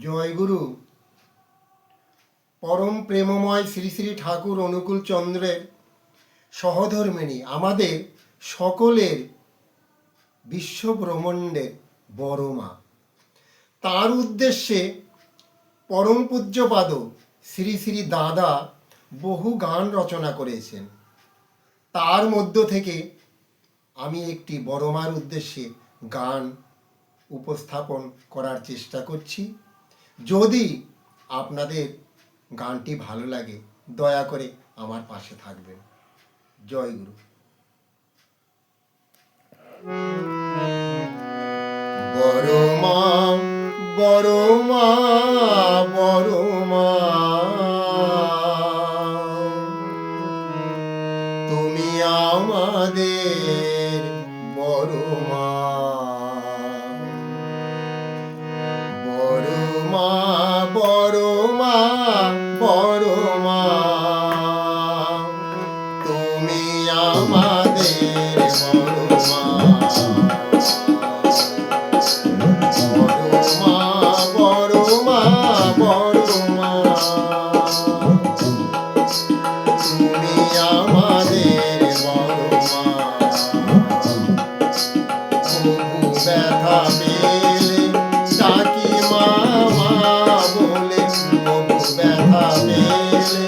জয়গুরু। পরম প্রেমময় শ্রী শ্রী ঠাকুর অনুকূল চন্দ্রের সহধর্মিণী, আমাদের সকলের বিশ্বব্রহ্মাণ্ডের বড় মা, তার উদ্দেশ্যে পরম পূজ্যপাদ শ্রী শ্রী দাদা বহু গান রচনা করেছেন। তার মধ্য থেকে আমি একটি বড় মার উদ্দেশ্যে গান উপস্থাপন করার চেষ্টা করছি। যদি আপনাদের গানটি ভালো লাগে, দয়া করে আমার পাশে থাকবেন। জয় গুরু। বড় মা, বড় মা, বড় মা, তুমি আমাদের বড় মা। বড় মা, বড় মা, বড় মা, তুমি আমাদের বড় মা। বড় মা, বড় মা, বড় মা, তুমি আমাদের বড় মা। বহু ব্যথা পেলে ডাকি মা মা বলে, বহু ব্যথা পেলে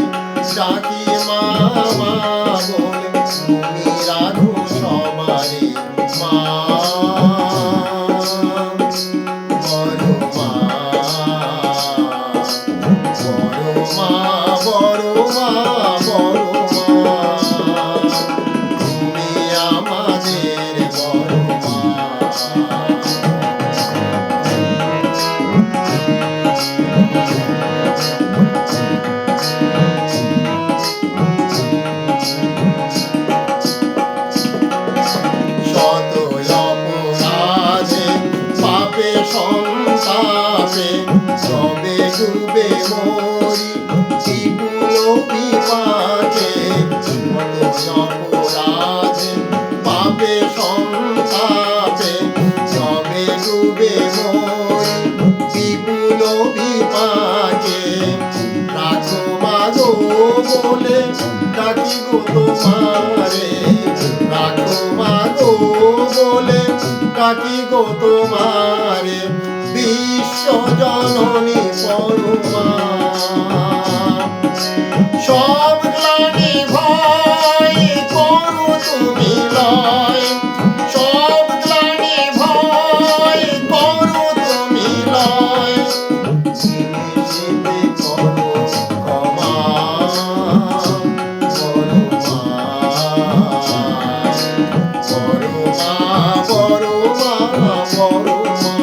ডাকি মা মা বলে, তুমি রাখো সবারে মা। বড় মা, বড় মা, বড় মা, বড় মা, তুমি আমাদের বড় মা। শত অপরাধে পাপে সন্তাপে সবে ডুবে মরি বিপুল বিপাকে। শত অপরাধে পাপে সন্তাপে সবে ডুবে মরি বিপুল বিপাকে। রাখো মাগো বলে ডাকি গো তোমারে, রাখো মাগো বলে ডাকি গো তোমারে, বিশ্ব জননী পরমা। সব গ্লানি ভয় করো তুমি লয়, সব গ্লানি ভয় করো তুমি লয়, জিনিসে করো ক্ষমা। বড় মা, বড় মা, বড় মা, বড় মা।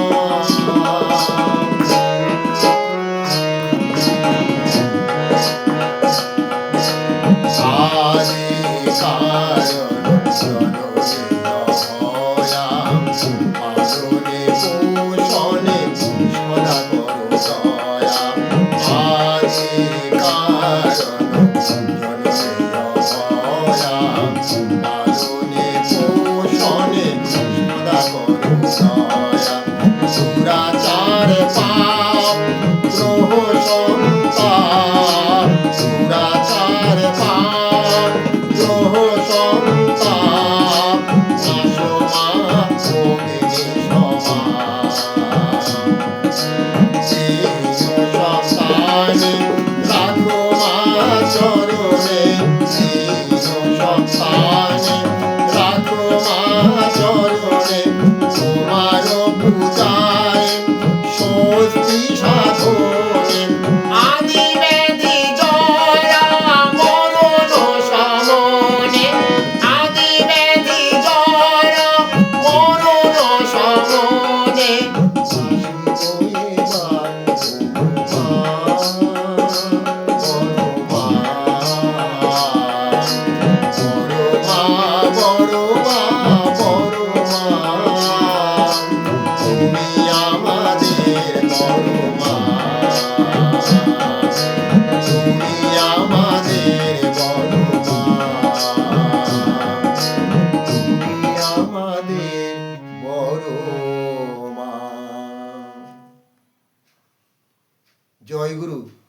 জয় গুরু।